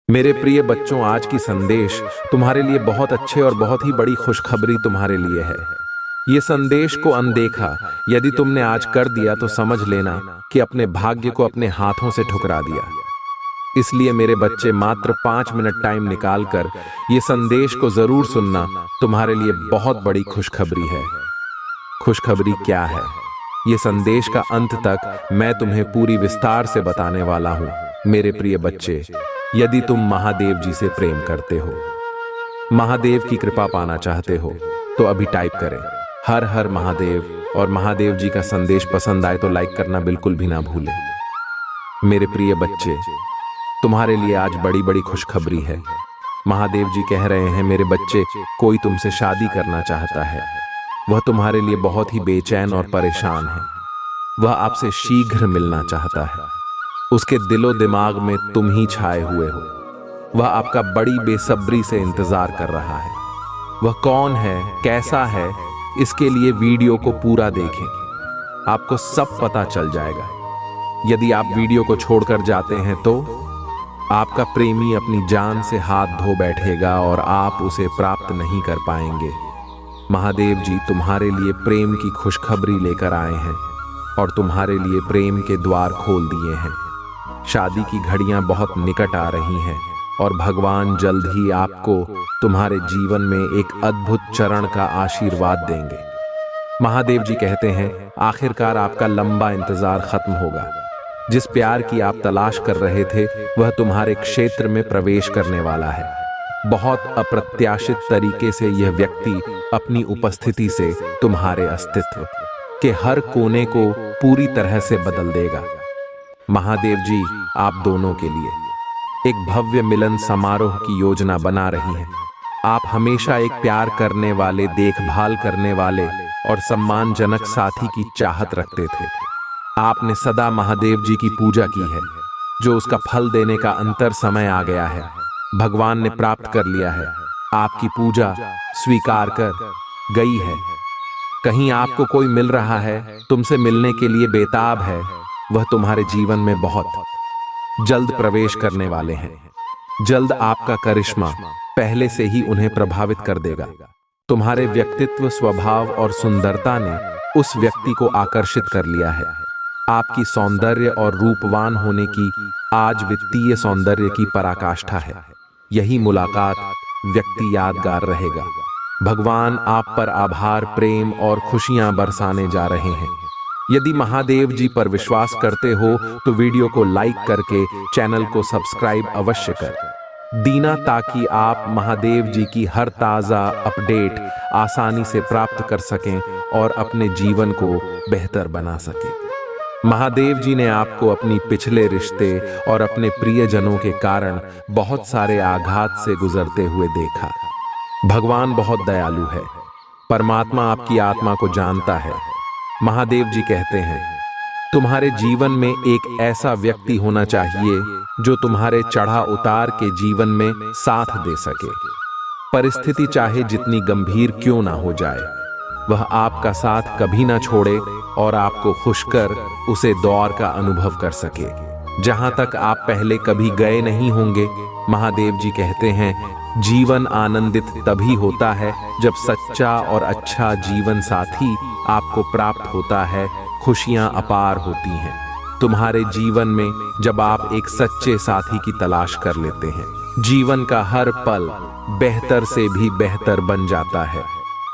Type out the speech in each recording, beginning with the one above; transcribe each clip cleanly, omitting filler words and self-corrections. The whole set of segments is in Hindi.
मेरे प्रिय बच्चों, आज की संदेश तुम्हारे लिए बहुत अच्छे और बहुत ही बड़ी खुशखबरी तुम्हारे लिए है। ये संदेश को अनदेखा यदि तुमने आज कर दिया तो समझ लेना कि अपने भाग्य को अपने हाथों से ठुकरा दिया। इसलिए मेरे बच्चे, मात्र 5 मिनट टाइम निकालकर ये संदेश को जरूर सुनना। तुम्हारे लिए बहुत बड़ी खुशखबरी है। खुशखबरी क्या है, ये संदेश का अंत तक मैं तुम्हें पूरी विस्तार से बताने वाला हूँ। मेरे प्रिय बच्चे, यदि तुम महादेव जी से प्रेम करते हो, महादेव की कृपा पाना चाहते हो, तो अभी टाइप करें हर हर महादेव। और महादेव जी का संदेश पसंद आए तो लाइक करना बिल्कुल भी ना भूलें। मेरे प्रिय बच्चे, तुम्हारे लिए आज बड़ी बड़ी खुशखबरी है। महादेव जी कह रहे हैं, मेरे बच्चे, कोई तुमसे शादी करना चाहता है। वह तुम्हारे लिए बहुत ही बेचैन और परेशान है। वह आपसे शीघ्र मिलना चाहता है। उसके दिलो दिमाग में तुम ही छाए हुए हो। वह आपका बड़ी बेसब्री से इंतजार कर रहा है। वह कौन है, कैसा है, इसके लिए वीडियो को पूरा देखें। आपको सब पता चल जाएगा। यदि आप वीडियो को छोड़कर जाते हैं तो आपका प्रेमी अपनी जान से हाथ धो बैठेगा और आप उसे प्राप्त नहीं कर पाएंगे। महादेव जी तुम्हारे लिए प्रेम की खुशखबरी लेकर आए हैं और तुम्हारे लिए प्रेम के द्वार खोल दिए हैं। शादी की घड़ियां बहुत निकट आ रही हैं और भगवान जल्द ही आपको तुम्हारे जीवन में एक अद्भुत चरण का आशीर्वाद देंगे। महादेव जी कहते हैं, आखिरकार आपका लंबा इंतजार खत्म होगा। जिस प्यार की आप तलाश कर रहे थे, वह तुम्हारे क्षेत्र में प्रवेश करने वाला है। बहुत अप्रत्याशित तरीके से यह व्यक्ति अपनी उपस्थिति से तुम्हारे अस्तित्व के हर कोने को पूरी तरह से बदल देगा। महादेव जी आप दोनों के लिए एक भव्य मिलन समारोह की योजना बना रही हैं। आप हमेशा एक प्यार करने वाले, देखभाल करने वाले और सम्मानजनक साथी की चाहत रखते थे। आपने सदा महादेव जी की पूजा की है, जो उसका फल देने का अंतर समय आ गया है। भगवान ने प्राप्त कर लिया है। आपकी पूजा स्वीकार कर गई है। कहीं आपको कोई मिल रहा है, तुमसे मिलने के लिए बेताब है। वह तुम्हारे जीवन में बहुत जल्द प्रवेश करने वाले हैं। जल्द आपका करिश्मा पहले से ही उन्हें प्रभावित कर देगा। तुम्हारे व्यक्तित्व, स्वभाव और सुंदरता ने उस व्यक्ति को आकर्षित कर लिया है। आपकी सौंदर्य और रूपवान होने की आज वित्तीय सौंदर्य की पराकाष्ठा है। यही मुलाकात व्यक्ति यादगार रहेगा। भगवान आप पर आभार, प्रेम और खुशियां बरसाने जा रहे हैं। यदि महादेव जी पर विश्वास करते हो तो वीडियो को लाइक करके चैनल को सब्सक्राइब अवश्य कर दीना, ताकि आप महादेव जी की हर ताज़ा अपडेट आसानी से प्राप्त कर सकें और अपने जीवन को बेहतर बना सकें। महादेव जी ने आपको अपनी पिछले रिश्ते और अपने प्रियजनों के कारण बहुत सारे आघात से गुजरते हुए देखा। भगवान बहुत दयालु है। परमात्मा आपकी आत्मा को जानता है। महादेव जी कहते हैं, तुम्हारे जीवन में एक ऐसा व्यक्ति होना चाहिए जो तुम्हारे चढ़ा उतार के जीवन में साथ दे सके। परिस्थिति चाहे जितनी गंभीर क्यों ना हो जाए, वह आपका साथ कभी ना छोड़े और आपको खुश कर उसे दौर का अनुभव कर सके, जहां तक आप पहले कभी गए नहीं होंगे। महादेव जी कहते हैं, जीवन आनंदित तभी होता है जब सच्चा और अच्छा जीवन साथी आपको प्राप्त होता है। खुशियां अपार होती हैं तुम्हारे जीवन में जब आप एक सच्चे साथी की तलाश कर लेते हैं। जीवन का हर पल बेहतर से भी बेहतर बन जाता है।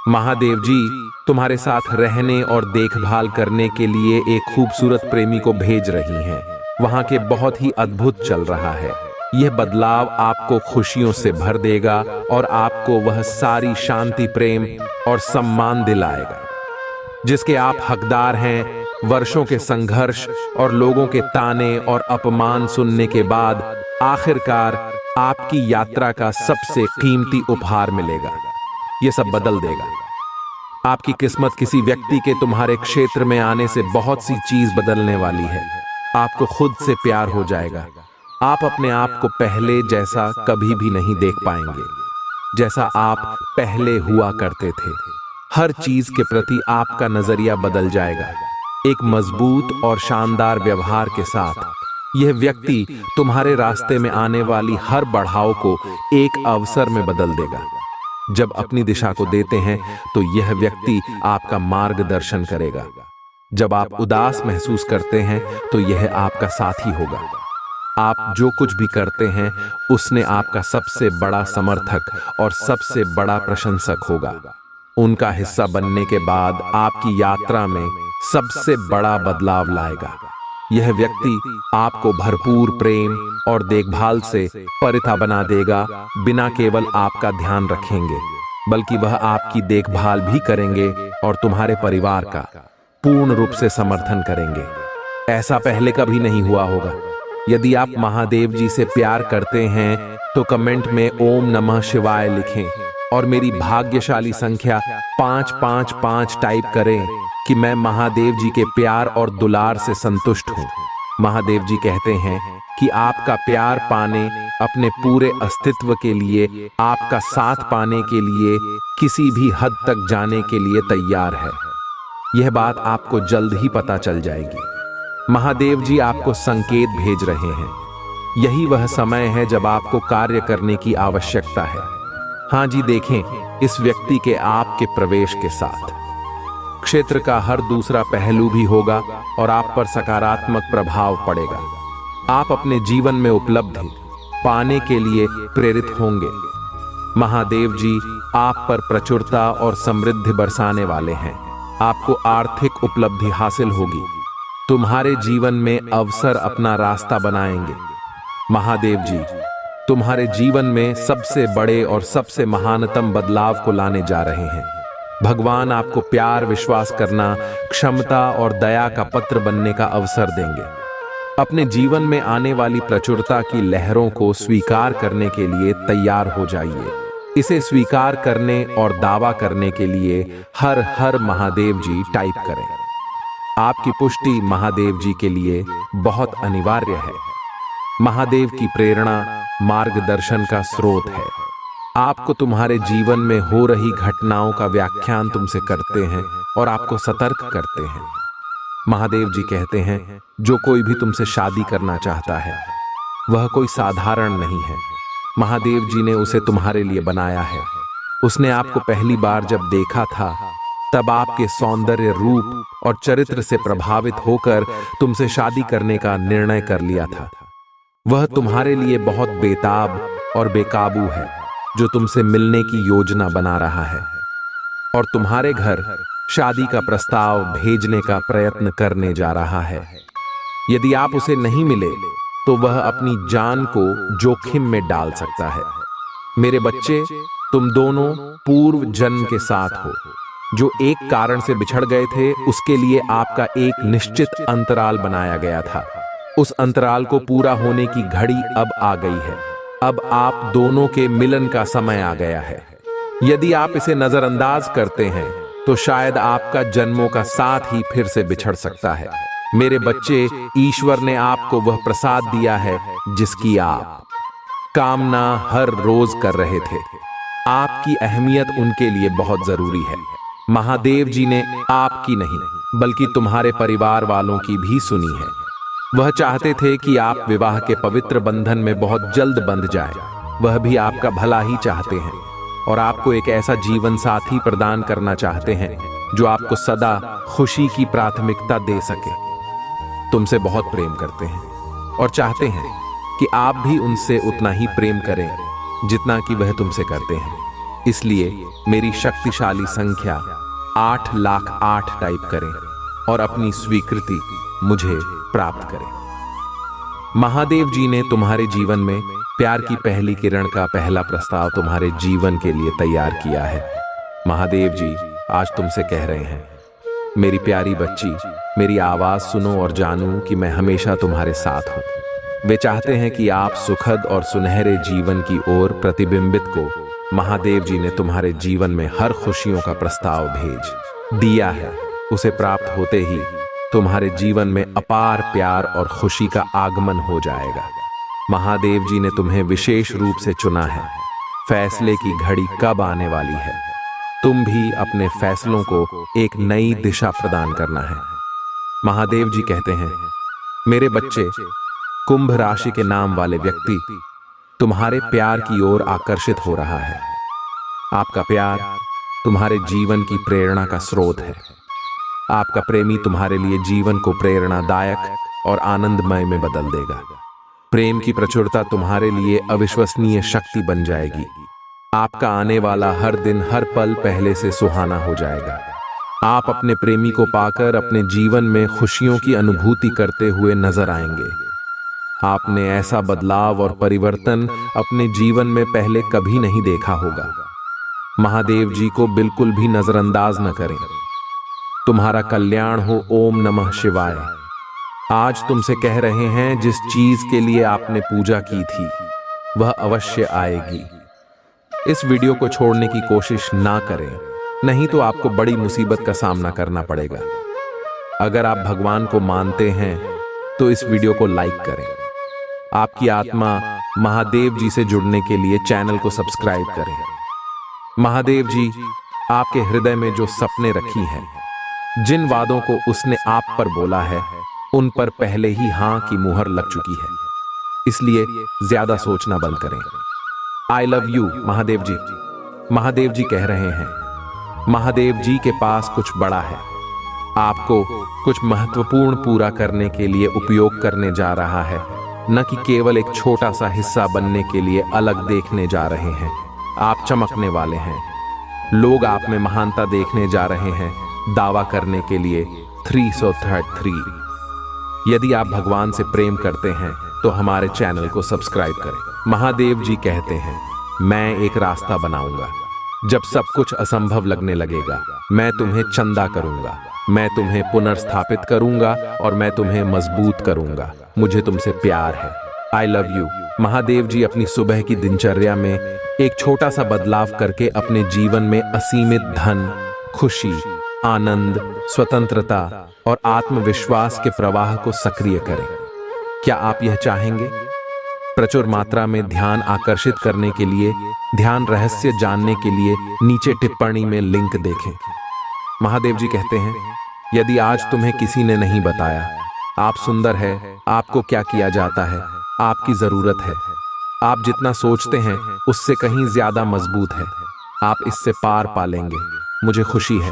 महादेव जी तुम्हारे साथ रहने और देखभाल करने के लिए एक खूबसूरत प्रेमी को भेज रही हैं। वहां के बहुत ही अद्भुत चल रहा है। यह बदलाव आपको खुशियों से भर देगा और आपको वह सारी शांति, प्रेम और सम्मान दिलाएगा जिसके आप हकदार हैं। वर्षों के संघर्ष और लोगों के ताने और अपमान सुनने के बाद आखिरकार आपकी यात्रा का सबसे कीमती उपहार मिलेगा। यह सब बदल देगा। आपकी किस्मत किसी व्यक्ति के तुम्हारे क्षेत्र में आने से बहुत सी चीज बदलने वाली है। आपको खुद से प्यार हो जाएगा। आप अपने आप को पहले जैसा कभी भी नहीं देख पाएंगे, जैसा आप पहले हुआ करते थे। हर चीज के प्रति आपका नजरिया बदल जाएगा। एक मजबूत और शानदार व्यवहार के साथ यह व्यक्ति तुम्हारे रास्ते में आने वाली हर बढ़ाव को एक अवसर में बदल देगा। जब अपनी दिशा को देते हैं तो यह व्यक्ति आपका मार्गदर्शन करेगा। जब आप उदास महसूस करते हैं तो यह आपका साथी होगा। आप जो कुछ भी करते हैं उसने आपका सबसे बड़ा समर्थक और सबसे बड़ा प्रशंसक होगा। उनका हिस्सा बनने के बाद आपकी यात्रा में सबसे बड़ा बदलाव लाएगा। यह व्यक्ति आपको भरपूर प्रेम और देखभाल से परिता बना देगा। बिना केवल आपका ध्यान रखेंगे बल्कि वह आपकी देखभाल भी करेंगे और तुम्हारे परिवार का पूर्ण रूप से समर्थन करेंगे। ऐसा पहले कभी नहीं हुआ होगा। यदि आप महादेव जी से प्यार करते हैं तो कमेंट में ओम नमः शिवाय लिखें और मेरी भाग्यशाली संख्या 555 टाइप करें कि मैं महादेव जी के प्यार और दुलार से संतुष्ट हूँ। महादेव जी कहते हैं कि आपका प्यार पाने, अपने पूरे अस्तित्व के लिए, आपका साथ पाने के लिए, किसी भी हद तक जाने के लिए तैयार है। यह बात आपको जल्द ही पता चल जाएगी। महादेव जी आपको संकेत भेज रहे हैं। यही वह समय है जब आपको कार्य करने की आवश्यकता है। हाँ जी, देखें इस व्यक्ति के आपके प्रवेश के साथ क्षेत्र का हर दूसरा पहलू भी होगा और आप पर सकारात्मक प्रभाव पड़ेगा। आप अपने जीवन में उपलब्धि पाने के लिए प्रेरित होंगे। महादेव जी आप पर प्रचुरता और समृद्धि बरसाने वाले हैं। आपको आर्थिक उपलब्धि हासिल होगी। तुम्हारे जीवन में अवसर अपना रास्ता बनाएंगे। महादेव जी तुम्हारे जीवन में सबसे बड़े और सबसे महानतम बदलाव को लाने जा रहे हैं। भगवान आपको प्यार, विश्वास करना, क्षमता और दया का पत्र बनने का अवसर देंगे। अपने जीवन में आने वाली प्रचुरता की लहरों को स्वीकार करने के लिए तैयार हो जाइए। इसे स्वीकार करने और दावा करने के लिए हर हर महादेव जी टाइप करें। आपकी पुष्टि महादेव जी के लिए बहुत अनिवार्य है। महादेव की प्रेरणा मार्गदर्शन का स्रोत है। आपको तुम्हारे जीवन में हो रही घटनाओं का व्याख्यान तुमसे करते हैं और आपको सतर्क करते हैं। महादेव जी कहते हैं जो कोई भी तुमसे शादी करना चाहता है वह कोई साधारण नहीं है। महादेव जी ने उसे तुम्हारे लिए बनाया है। उसने आपको पहली बार जब देखा था तब आपके सौंदर्य, रूप और चरित्र से प्रभावित होकर तुमसे शादी करने का निर्णय कर लिया था। वह तुम्हारे लिए बहुत बेताब और बेकाबू है जो तुमसे मिलने की योजना बना रहा है और तुम्हारे घर शादी का प्रस्ताव भेजने का प्रयत्न करने जा रहा है। यदि आप उसे नहीं मिले तो वह अपनी जान को जोखिम में डाल सकता है। मेरे बच्चे, तुम दोनों पूर्व जन्म के साथ हो। जो एक कारण से बिछड़ गए थे उसके लिए आपका एक निश्चित अंतराल बनाया गया था। उस अंतराल को पूरा होने की घड़ी अब आ गई है। अब आप दोनों के मिलन का समय आ गया है। यदि आप इसे नजरअंदाज करते हैं तो शायद आपका जन्मों का साथ ही फिर से बिछड़ सकता है। मेरे बच्चे, ईश्वर ने आपको वह प्रसाद दिया है जिसकी आप कामना हर रोज कर रहे थे। आपकी अहमियत उनके लिए बहुत जरूरी है। महादेव जी ने आपकी नहीं बल्कि तुम्हारे परिवार वालों की भी सुनी है। वह चाहते थे कि आप विवाह के पवित्र बंधन में बहुत जल्द बंध जाए। वह भी आपका भला ही चाहते हैं और आपको एक ऐसा जीवन साथी प्रदान करना चाहते हैं जो आपको सदा खुशी की प्राथमिकता दे सके। तुमसे बहुत प्रेम करते हैं और चाहते हैं कि आप भी उनसे उतना ही प्रेम करें जितना कि वह तुमसे करते हैं। इसलिए मेरी शक्तिशाली संख्या 8,08,000 टाइप करें और अपनी स्वीकृति मुझे प्राप्त करें। महादेव जी ने तुम्हारे जीवन में प्यार की पहली किरण का पहला प्रस्ताव तुम्हारे जीवन के लिए तैयार किया है। महादेव जी आज तुमसे कह रहे हैं, मेरी प्यारी बच्ची, मेरी आवाज सुनो और जानू कि मैं हमेशा तुम्हारे साथ हूं। वे चाहते हैं कि आप सुखद और सुनहरे जीवन की ओर प्रतिबिंबित को महादेव जी ने तुम्हारे जीवन में हर खुशियों का प्रस्ताव भेज दिया है। उसे प्राप्त होते ही तुम्हारे जीवन में अपार प्यार और खुशी का आगमन हो जाएगा। महादेव जी ने तुम्हें विशेष रूप से चुना है। फैसले की घड़ी कब आने वाली है? तुम भी अपने फैसलों को एक नई दिशा प्रदान करना है। महादेव जी कहते हैं, मेरे बच्चे, कुंभ राशि के नाम वाले व्यक्ति तुम्हारे प्यार की ओर आकर्षित हो रहा है। आपका प्यार तुम्हारे जीवन की प्रेरणा का स्रोत है। आपका प्रेमी तुम्हारे लिए जीवन को प्रेरणादायक और आनंदमय में बदल देगा। प्रेम की प्रचुरता तुम्हारे लिए अविश्वसनीय शक्ति बन जाएगी। आपका आने वाला हर दिन हर पल पहले से सुहाना हो जाएगा। आप अपने प्रेमी को पाकर अपने जीवन में खुशियों की अनुभूति करते हुए नजर आएंगे। आपने ऐसा बदलाव और परिवर्तन अपने जीवन में पहले कभी नहीं देखा होगा। महादेव जी को बिल्कुल भी नजरअंदाज न करें। तुम्हारा कल्याण हो। ओम नमः शिवाय। आज तुमसे कह रहे हैं, जिस चीज के लिए आपने पूजा की थी वह अवश्य आएगी। इस वीडियो को छोड़ने की कोशिश ना करें, नहीं तो आपको बड़ी मुसीबत का सामना करना पड़ेगा। अगर आप भगवान को मानते हैं तो इस वीडियो को लाइक करें। आपकी आत्मा महादेव जी से जुड़ने के लिए चैनल को सब्सक्राइब करें। महादेव जी आपके हृदय में जो सपने रखी हैं, जिन वादों को उसने आप पर बोला है, उन पर पहले ही हां की मुहर लग चुकी है। इसलिए ज्यादा सोचना बंद करें। आई लव यू महादेव जी। महादेव जी कह रहे हैं, महादेव जी के पास कुछ बड़ा है, आपको कुछ महत्वपूर्ण पूरा करने के लिए उपयोग करने जा रहा है, न कि केवल एक छोटा सा हिस्सा बनने के लिए अलग देखने जा रहे हैं। आप चमकने वाले हैं। लोग आप में महानता देखने जा रहे हैं। दावा करने के लिए 333। यदि आप भगवान से प्रेम करते हैं तो हमारे चैनल को सब्सक्राइब करें। महादेव जी कहते हैं, मैं एक रास्ता बनाऊंगा। जब सब कुछ असंभव लगने लगेगा, मैं तुम्हें चंदा करूंगा, मैं तुम्हें पुनर्स्थापित करूंगा और मैं तुम्हें मजबूत करूंगा। मुझे तुमसे प्यार है। I love you. Mahadev ji अपनी सुबह की दिनचर्या में एक छोटा सा बदलाव करके अपने जीवन में असीमित धन, खुशी, आनंद, स्वतंत्रता और आत्मविश्वास के प्रवाह को सक्रिय करें। क्या आप यह चाहेंगे? प्रचुर मात्रा में ध्यान आकर्षित करने के लिए, ध्यान रहस्य जानने के लिए नीचे टिप्पणी में लिंक देखें। महादेव जी कहते हैं, यदि आज तुम्हें किसी ने नहीं बताया आप सुंदर है, आपको क्या किया जाता है, आपकी जरूरत है, आप जितना सोचते हैं उससे कहीं ज्यादा मजबूत है, आप इससे पार पालेंगे, मुझे खुशी है।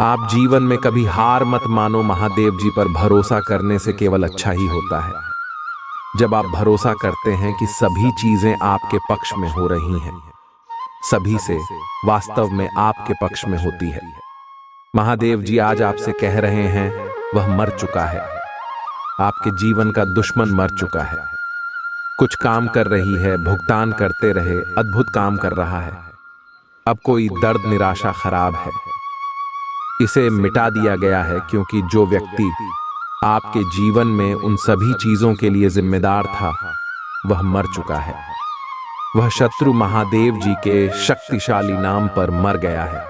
आप जीवन में कभी हार मत मानो। महादेव जी पर भरोसा करने से केवल अच्छा ही होता है। जब आप भरोसा करते हैं कि सभी चीजें आपके पक्ष में हो रही हैं, सभी से वास्तव में आपके पक्ष में होती है। महादेव जी आज आपसे कह रहे हैं, वह मर चुका है। आपके जीवन का दुश्मन मर चुका है। कुछ काम कर रही है, भुगतान करते रहे, अद्भुत काम कर रहा है। अब कोई दर्द, निराशा, खराब है, इसे मिटा दिया गया है, क्योंकि जो व्यक्ति आपके जीवन में उन सभी चीजों के लिए जिम्मेदार था वह मर चुका है। वह शत्रु महादेव जी के शक्तिशाली नाम पर मर गया है।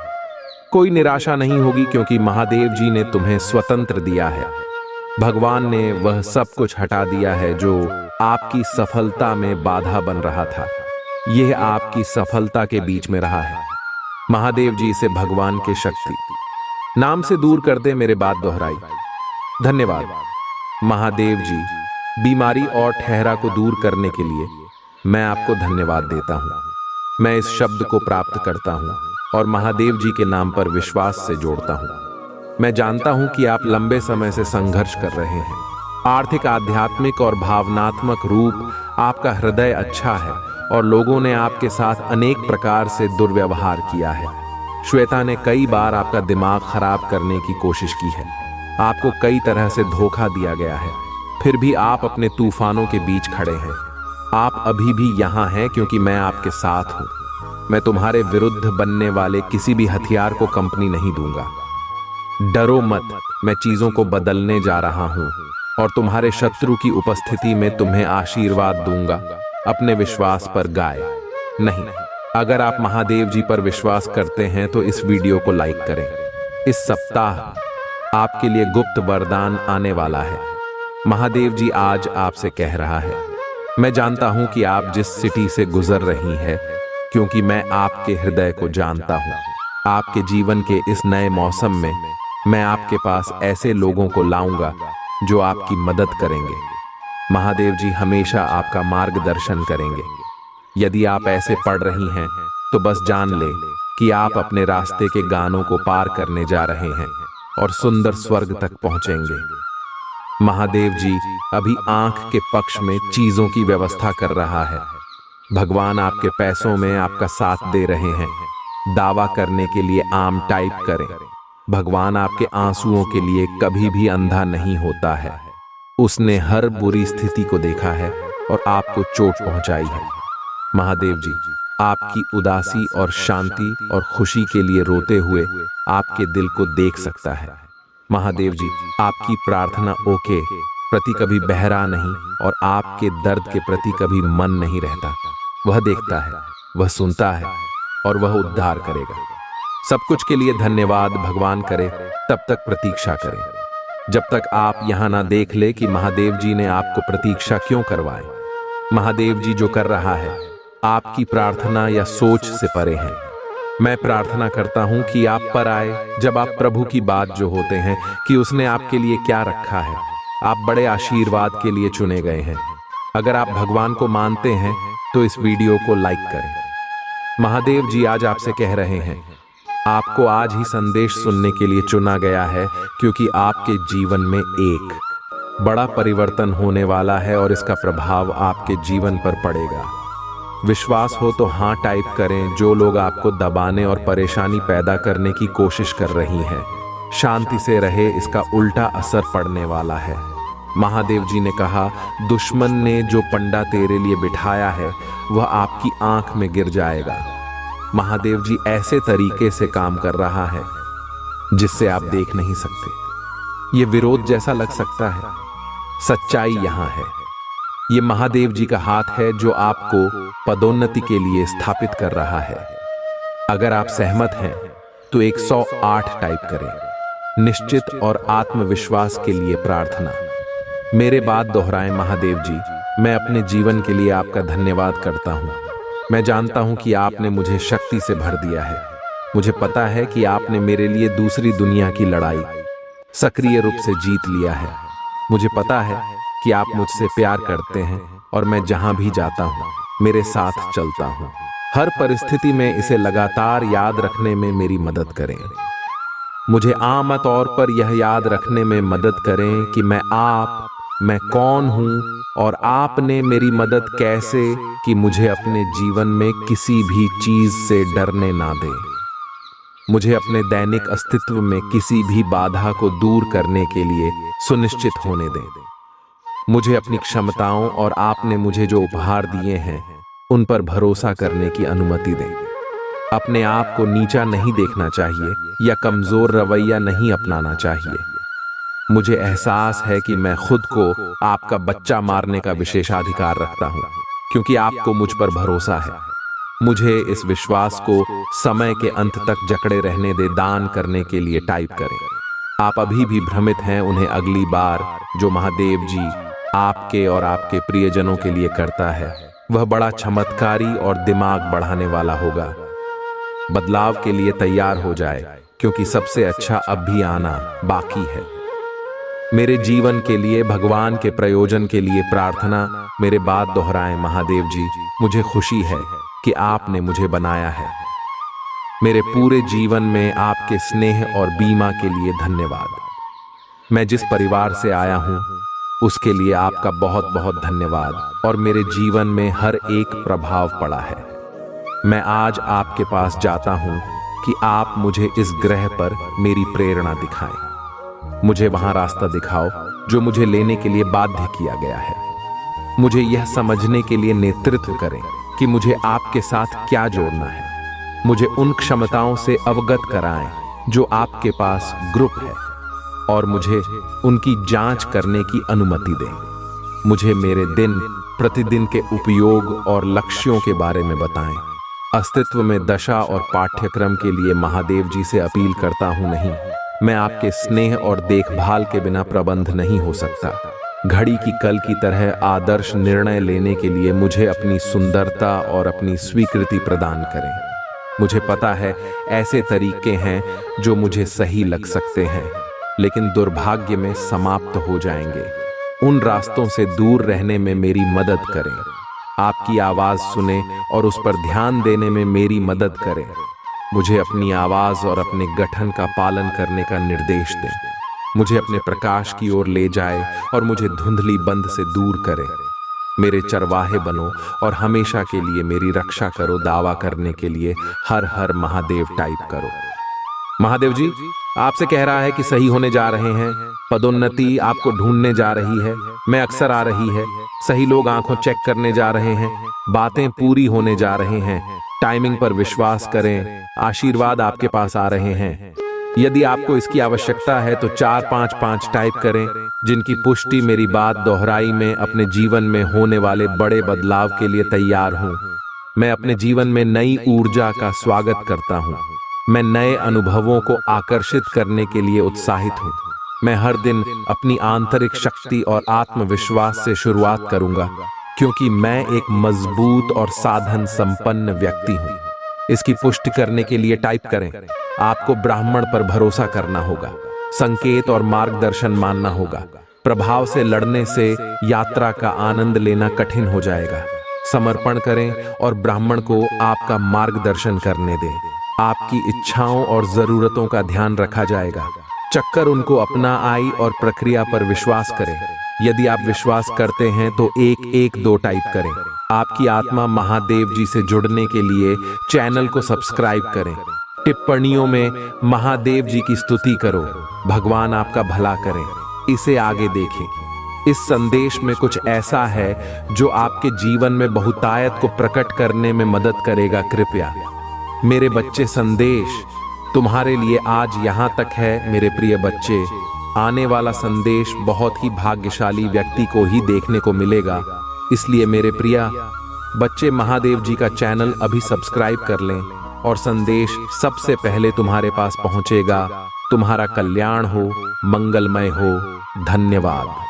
कोई निराशा नहीं होगी, क्योंकि महादेव जी ने तुम्हें स्वतंत्र दिया है। भगवान ने वह सब कुछ हटा दिया है जो आपकी सफलता में बाधा बन रहा था। यह आपकी सफलता के बीच में रहा है। महादेव जी से भगवान के शक्ति नाम से दूर कर दे। मेरे बात दोहराई। धन्यवाद महादेव जी। बीमारी और ठहरा को दूर करने के लिए मैं आपको धन्यवाद देता हूँ। मैं इस शब्द को प्राप्त करता हूँ और महादेव जी के नाम पर विश्वास से जोड़ता हूँ। मैं जानता हूँ कि आप लंबे समय से संघर्ष कर रहे हैं। आर्थिक, आध्यात्मिक और भावनात्मक रूप आपका हृदय अच्छा है और लोगों ने आपके साथ अनेक प्रकार से दुर्व्यवहार किया है। श्वेता ने कई बार आपका दिमाग खराब करने की कोशिश की है। आपको कई तरह से धोखा दिया गया है, फिर भी आप अपने तूफानों के बीच खड़े हैं। आप अभी भी यहाँ हैं क्योंकि मैं आपके साथ हूँ। मैं तुम्हारे विरुद्ध बनने वाले किसी भी हथियार को कंपनी नहीं दूंगा। डरो मत, मैं चीजों को बदलने जा रहा हूँ और तुम्हारे शत्रु की उपस्थिति में तुम्हें आशीर्वाद दूंगा। अपने विश्वास पर गाय नहीं। अगर आप महादेव जी पर विश्वास करते हैं तो इस वीडियो को लाइक करें। इस सप्ताह आपके लिए गुप्त वरदान आने वाला है। महादेव जी आज आपसे कह रहा है, मैं जानता हूं कि आप जिस सिटी से गुजर रही हैं, क्योंकि मैं आपके हृदय को जानता हूं। आपके जीवन के इस नए मौसम में मैं आपके पास ऐसे लोगों को लाऊंगा जो आपकी मदद करेंगे। महादेव जी हमेशा आपका मार्गदर्शन करेंगे। यदि आप ऐसे पढ़ रही हैं तो बस जान ले कि आप अपने रास्ते के गानों को पार करने जा रहे हैं और सुंदर स्वर्ग तक पहुंचेंगे। महादेव जी अभी आंख के पक्ष में चीजों की व्यवस्था कर रहा है। भगवान आपके पैसों में आपका साथ दे रहे हैं। दावा करने के लिए आम टाइप करें। भगवान आपके आंसुओं के लिए कभी भी अंधा नहीं होता है। उसने हर बुरी स्थिति को देखा है और आपको चोट पहुंचाई है। महादेव जी आपकी उदासी और शांति और खुशी के लिए रोते हुए आपके दिल को देख सकता है। महादेव जी आपकी प्रार्थना ओके प्रति कभी बहरा नहीं और आपके दर्द के प्रति कभी मन नहीं रहता। वह देखता है, वह सुनता है और वह उद्धार करेगा। सब कुछ के लिए धन्यवाद। भगवान करे तब तक प्रतीक्षा करें, जब तक आप यहां ना देख ले कि महादेव जी ने आपको प्रतीक्षा क्यों करवाए। महादेव जी जो कर रहा है आपकी प्रार्थना या सोच से परे है। मैं प्रार्थना करता हूं कि आप पर आए जब आप प्रभु की बात जो होते हैं कि उसने आपके लिए क्या रखा है। आप बड़े आशीर्वाद के लिए चुने गए हैं। अगर आप भगवान को मानते हैं तो इस वीडियो को लाइक करें। महादेव जी आज आपसे कह रहे हैं आपको आज ही संदेश सुनने के लिए चुना गया है, क्योंकि आपके जीवन में एक बड़ा परिवर्तन होने वाला है और इसका प्रभाव आपके जीवन पर पड़ेगा। विश्वास हो तो हाँ टाइप करें। जो लोग आपको दबाने और परेशानी पैदा करने की कोशिश कर रही हैं, शांति से रहे, इसका उल्टा असर पड़ने वाला है। महादेव जी ने कहा दुश्मन ने जो पंडा तेरे लिए बिठाया है वह आपकी आंख में गिर जाएगा। महादेव जी ऐसे तरीके से काम कर रहा है जिससे आप देख नहीं सकते। ये विरोध जैसा लग सकता है, सच्चाई यहां है। ये महादेव जी का हाथ है जो आपको पदोन्नति के लिए स्थापित कर रहा है। अगर आप सहमत हैं तो 108 टाइप करें। निश्चित और आत्मविश्वास के लिए प्रार्थना। मेरे बाद दोहराएं महादेव जी मैं अपने जीवन के लिए आपका धन्यवाद करता हूं। मैं जानता हूं कि आपने मुझे शक्ति से भर दिया है। मुझे पता है कि आपने मेरे लिए दूसरी दुनिया की लड़ाई सक्रिय रूप से जीत लिया है। मुझे पता है कि आप मुझसे प्यार करते हैं और मैं जहां भी जाता हूं मेरे साथ चलता हूं। हर परिस्थिति में इसे लगातार याद रखने में मेरी मदद करें। मुझे आम तौर पर यह याद रखने में मदद करें कि मैं कौन हूं और आपने मेरी मदद कैसे कि मुझे अपने जीवन में किसी भी चीज से डरने ना दें। मुझे अपने दैनिक अस्तित्व में किसी भी बाधा को दूर करने के लिए सुनिश्चित होने दें। मुझे अपनी क्षमताओं और आपने मुझे जो उपहार दिए हैं उन पर भरोसा करने की अनुमति दें। अपने आप को नीचा नहीं देखना चाहिए या कमजोर रवैया नहीं अपनाना चाहिए। मुझे एहसास है कि मैं खुद को आपका बच्चा मारने का विशेषाधिकार रखता हूं, क्योंकि आपको मुझ पर भरोसा है। मुझे इस विश्वास को समय के अंत तक जकड़े रहने दे। दान करने के लिए टाइप करें। आप अभी भी भ्रमित हैं, उन्हें अगली बार जो महादेव जी आपके और आपके प्रियजनों के लिए करता है वह बड़ा चमत्कारी और दिमाग बढ़ाने वाला होगा। बदलाव के लिए तैयार हो जाए, क्योंकि सबसे अच्छा अब भी आना बाकी है। मेरे जीवन के लिए भगवान के प्रयोजन के लिए प्रार्थना। मेरे बाद दोहराएं महादेव जी मुझे खुशी है कि आपने मुझे बनाया है। मेरे पूरे जीवन में आपके स्नेह और बीमा के लिए धन्यवाद। मैं जिस परिवार से आया हूं उसके लिए आपका बहुत बहुत धन्यवाद और मेरे जीवन में हर एक प्रभाव पड़ा है। मैं आज आपके पास जाता हूं कि आप मुझे इस ग्रह पर मेरी प्रेरणा दिखाएं। मुझे वहां रास्ता दिखाओ जो मुझे लेने के लिए बाध्य किया गया है। मुझे यह समझने के लिए नेतृत्व करें कि मुझे आपके साथ क्या जोड़ना है। मुझे उन क्षमताओं से अवगत कराएं जो आपके पास ग्रुप है और मुझे उनकी जांच करने की अनुमति दें। मुझे मेरे दिन प्रतिदिन के उपयोग और लक्ष्यों के बारे में बताएं। अस्तित्व में दशा और पाठ्यक्रम के लिए महादेव जी से अपील करता हूं, नहीं, मैं आपके स्नेह और देखभाल के बिना प्रबंध नहीं हो सकता। घड़ी की कल की तरह आदर्श निर्णय लेने के लिए मुझे अपनी सुंदरता और अपनी स्वीकृति प्रदान करें। मुझे पता है ऐसे तरीके हैं जो मुझे सही लग सकते हैं, लेकिन दुर्भाग्य में समाप्त हो जाएंगे। उन रास्तों से दूर रहने में मेरी मदद करें। आपकी आवाज सुने और उस पर ध्यान देने में मेरी मदद करें। मुझे अपनी आवाज और अपने गठन का पालन करने का निर्देश दें। मुझे अपने प्रकाश की ओर ले जाए और मुझे धुंधली बंध से दूर करें। मेरे चरवाहे बनो और हमेशा के लिए मेरी रक्षा करो। दावा करने के लिए हर हर महादेव टाइप करो। महादेव जी आपसे कह रहा है कि सही होने जा रहे हैं। पदोन्नति आपको ढूंढने जा रही है। मैं अक्सर आ रही है। सही लोग आंखों चेक करने जा रहे हैं। बातें पूरी होने जा रहे हैं। टाइमिंग पर विश्वास करें। आशीर्वाद आपके पास आ रहे हैं। यदि आपको इसकी आवश्यकता है तो 455 टाइप करें, जिनकी पुष्टि मेरी बात दोहराई में अपने जीवन में होने वाले बड़े बदलाव के लिए तैयार हूं। मैं अपने जीवन में नई ऊर्जा का स्वागत करता हूं। मैं नए अनुभवों को आकर्षित करने के लिए उत्साहित हूं। मैं हर दिन अपनी आंतरिक शक्ति और आत्मविश्वास से शुरुआत करूंगा, क्योंकि मैं एक मजबूत और साधन संपन्न व्यक्ति हूं। इसकी पुष्टि करने के लिए टाइप करें। आपको ब्राह्मण पर भरोसा करना होगा। संकेत और मार्गदर्शन मानना होगा। प्रभाव से लड़ने से यात्रा का आनंद लेना कठिन हो जाएगा। समर्पण करें और ब्राह्मण को आपका मार्गदर्शन करने दें। आपकी इच्छाओं और जरूरतों का ध्यान रखा जाएगा। चक्कर उनको अपना आई और प्रक्रिया पर विश्वास करें। यदि आप विश्वास करते हैं तो 112 टाइप करें। आपकी आत्मा महादेव जी से जुड़ने के लिए चैनल को सब्सक्राइब करें। टिप्पणियों में महादेव जी की स्तुति करो। भगवान आपका भला करें। इसे आगे देखें। इस संदेश में कुछ ऐसा है जो आपके जीवन में बहुतायत को प्रकट करने में मदद करेगा। कृपया मेरे बच्चे, संदेश तुम्हारे लिए आज यहाँ तक है। मेरे प्रिय बच्चे, आने वाला संदेश बहुत ही भाग्यशाली व्यक्ति को ही देखने को मिलेगा। इसलिए मेरे प्रिय बच्चे, महादेव जी का चैनल अभी सब्सक्राइब कर लें और संदेश सबसे पहले तुम्हारे पास पहुंचेगा। तुम्हारा कल्याण हो, मंगलमय हो। धन्यवाद।